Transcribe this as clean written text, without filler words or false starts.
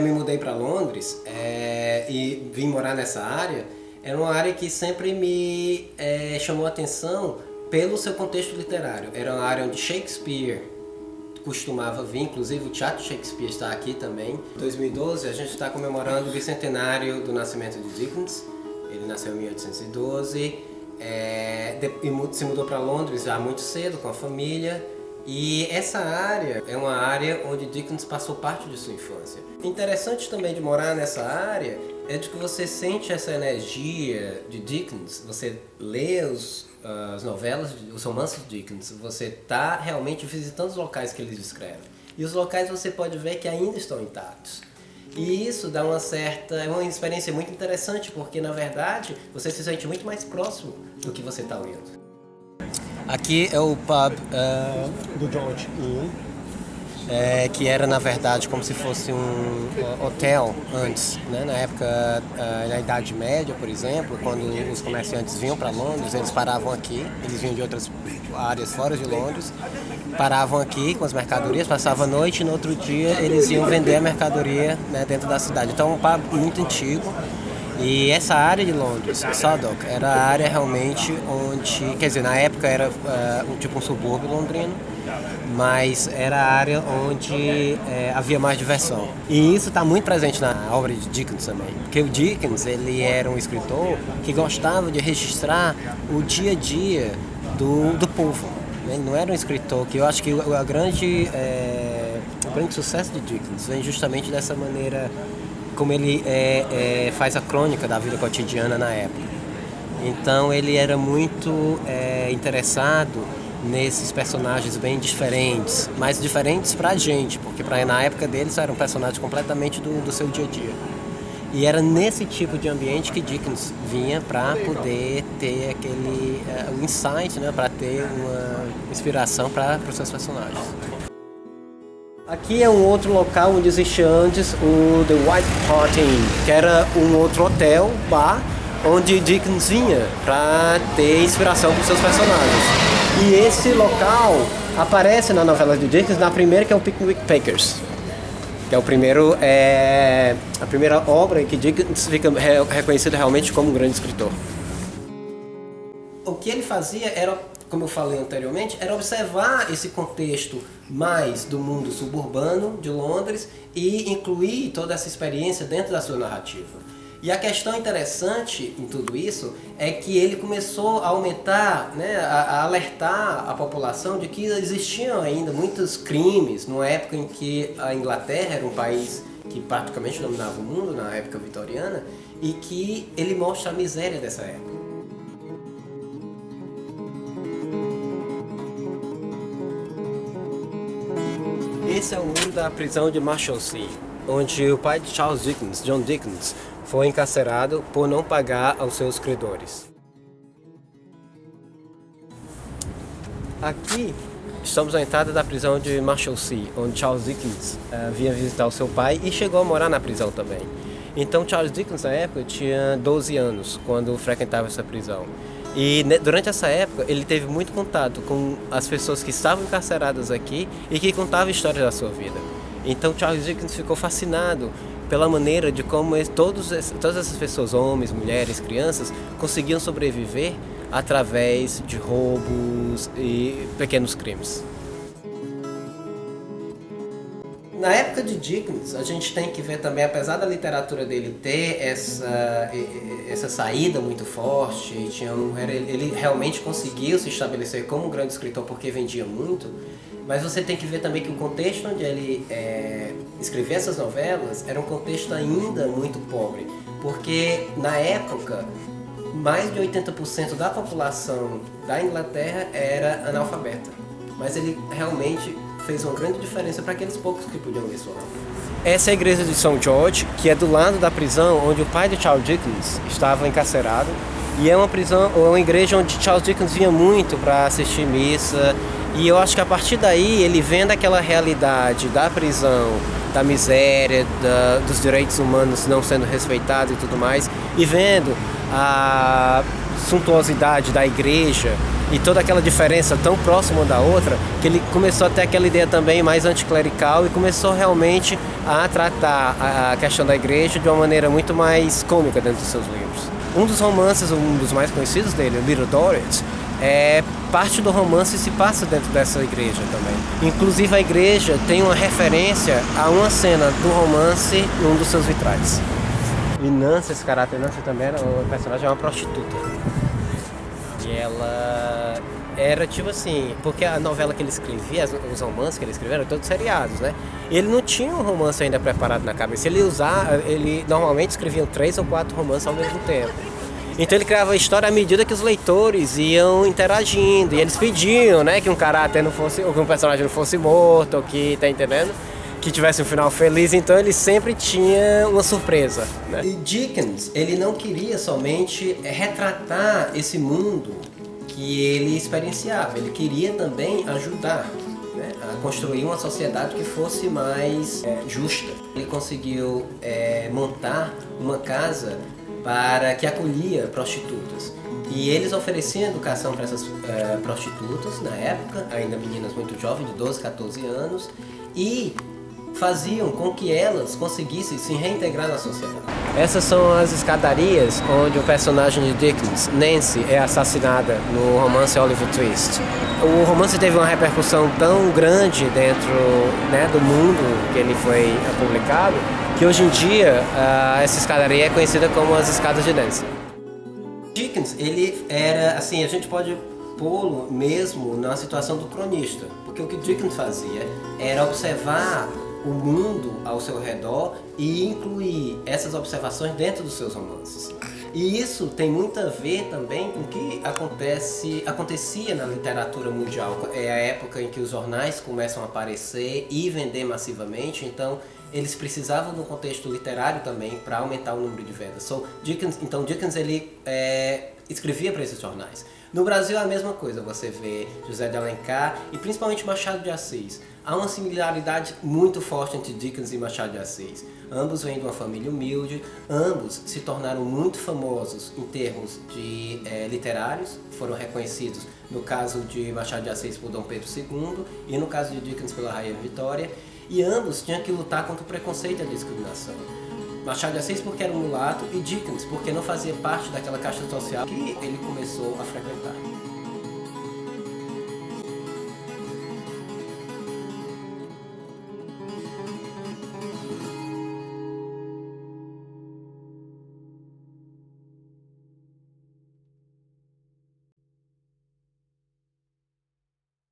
me mudei para Londres e vim morar nessa área, era uma área que sempre me chamou a atenção pelo seu contexto literário. Era uma área onde Shakespeare costumava vir, inclusive o Teatro Shakespeare está aqui também. Em 2012 a gente está comemorando o bicentenário do nascimento de Dickens. Ele nasceu em 1812 e se mudou para Londres já muito cedo com a família. E essa área é uma área onde Dickens passou parte de sua infância. Interessante também de morar nessa área é de que você sente essa energia de Dickens, você lê as novelas, os romances de Dickens, você está realmente visitando os locais que ele descreve. E os locais você pode ver que ainda estão intactos. E isso dá é uma experiência muito interessante, porque na verdade você se sente muito mais próximo do que você está lendo. Aqui é o pub do George Inn, que era na verdade como se fosse um hotel antes, né? Na época, na Idade Média, por exemplo, quando os comerciantes vinham para Londres, eles paravam aqui, eles vinham de outras áreas fora de Londres, paravam aqui com as mercadorias, passavam a noite e no outro dia eles iam vender a mercadoria, né, dentro da cidade. Então é um pub muito antigo. E essa área de Londres, Southwark, era a área realmente onde, quer dizer, na época era tipo um subúrbio londrino, mas era a área onde havia mais diversão. E isso está muito presente na obra de Dickens também, porque o Dickens ele era um escritor que gostava de registrar o dia a dia do povo. Ele não era um escritor que eu acho que o grande sucesso de Dickens vem justamente dessa maneira como ele faz a crônica da vida cotidiana na época. Então ele era muito interessado nesses personagens bem diferentes, mas diferentes pra gente, porque na época deles eram personagens completamente do seu dia a dia. E era nesse tipo de ambiente que Dickens vinha para poder ter aquele insight, né, para ter uma inspiração para os seus personagens. Aqui é um outro local onde existia antes o The White Hart Inn, que era um outro hotel, bar, onde Dickens vinha para ter inspiração para os seus personagens. E esse local aparece na novela de Dickens, na primeira, que é o Pickwick Papers, que é a primeira obra em que Dickens fica reconhecido realmente como um grande escritor. O que ele fazia era, como eu falei anteriormente, era observar esse contexto mais do mundo suburbano de Londres e incluir toda essa experiência dentro da sua narrativa. E a questão interessante em tudo isso é que ele começou a aumentar, né, a alertar a população de que existiam ainda muitos crimes numa época em que a Inglaterra era um país que praticamente dominava o mundo, na época vitoriana, e que ele mostra a miséria dessa época. Esse é o muro da prisão de Marshalsea, onde o pai de Charles Dickens, John Dickens, foi encarcerado por não pagar aos seus credores. Aqui estamos na entrada da prisão de Marshalsea, onde Charles Dickens vinha visitar o seu pai e chegou a morar na prisão também. Então Charles Dickens, na época, tinha 12 anos quando frequentava essa prisão. E durante essa época ele teve muito contato com as pessoas que estavam encarceradas aqui e que contavam histórias da sua vida. Então Charles Dickens ficou fascinado pela maneira de como todas essas pessoas, homens, mulheres, crianças, conseguiam sobreviver através de roubos e pequenos crimes. Na época de Dickens, a gente tem que ver também, apesar da literatura dele ter essa saída muito forte, ele realmente conseguiu se estabelecer como um grande escritor porque vendia muito, mas você tem que ver também que o contexto onde ele escrevia essas novelas era um contexto ainda muito pobre, porque na época mais de 80% da população da Inglaterra era analfabeta, mas ele realmente fez uma grande diferença para aqueles poucos que podiam ler sua obra. Essa é a igreja de St. George, que é do lado da prisão onde o pai de Charles Dickens estava encarcerado, e é uma igreja onde Charles Dickens vinha muito para assistir missa, e eu acho que a partir daí ele vendo aquela realidade da prisão, da miséria, dos direitos humanos não sendo respeitados e tudo mais, e vendo a suntuosidade da igreja e toda aquela diferença tão próxima da outra, que ele começou a ter aquela ideia também mais anticlerical e começou realmente a tratar a questão da igreja de uma maneira muito mais cômica dentro dos seus livros. Um dos romances, um dos mais conhecidos dele, Little Dorrit, parte do romance se passa dentro dessa igreja também. Inclusive a igreja tem uma referência a uma cena do romance em um dos seus vitrais. E Nancy, esse caráter Nancy também era, o personagem é uma prostituta. E ela era tipo assim, porque a novela que ele escrevia, os romances que ele escrevia eram todos seriados, né? Ele não tinha um romance ainda preparado na cabeça. Ele normalmente escrevia 3 ou 4 romances ao mesmo tempo. Então ele criava a história à medida que os leitores iam interagindo. E eles pediam, né, que um caráter não fosse, ou que um personagem não fosse morto, ou que, tá entendendo? Que tivesse um final feliz, então ele sempre tinha uma surpresa, né? E Dickens, ele não queria somente retratar esse mundo que ele experienciava, ele queria também ajudar, né, a construir uma sociedade que fosse mais justa. Ele conseguiu montar uma casa para que acolhia prostitutas. E eles ofereciam educação para essas prostitutas, na época, ainda meninas muito jovens, de 12, 14 anos, e faziam com que elas conseguissem se reintegrar na sociedade. Essas são as escadarias onde o personagem de Dickens, Nancy, é assassinada no romance Oliver Twist. O romance teve uma repercussão tão grande dentro, né, do mundo que ele foi publicado, que hoje em dia essa escadaria é conhecida como as escadas de Nancy. Dickens, ele era, assim, a gente pode pô-lo mesmo na situação do cronista, porque o que Dickens fazia era observar o mundo ao seu redor e incluir essas observações dentro dos seus romances. E isso tem muito a ver também com o que acontecia na literatura mundial. É a época em que os jornais começam a aparecer e vender massivamente, então eles precisavam de um contexto literário também para aumentar o número de vendas. Dickens ele escrevia para esses jornais. No Brasil é a mesma coisa, você vê José de Alencar e principalmente Machado de Assis. Há uma similaridade muito forte entre Dickens e Machado de Assis. Ambos vêm de uma família humilde, ambos se tornaram muito famosos em termos de literários, foram reconhecidos no caso de Machado de Assis por Dom Pedro II e no caso de Dickens pela Rainha Vitória, e ambos tinham que lutar contra o preconceito e a discriminação. Machado de Assis porque era um mulato e Dickens porque não fazia parte daquela caixa social que ele começou a frequentar.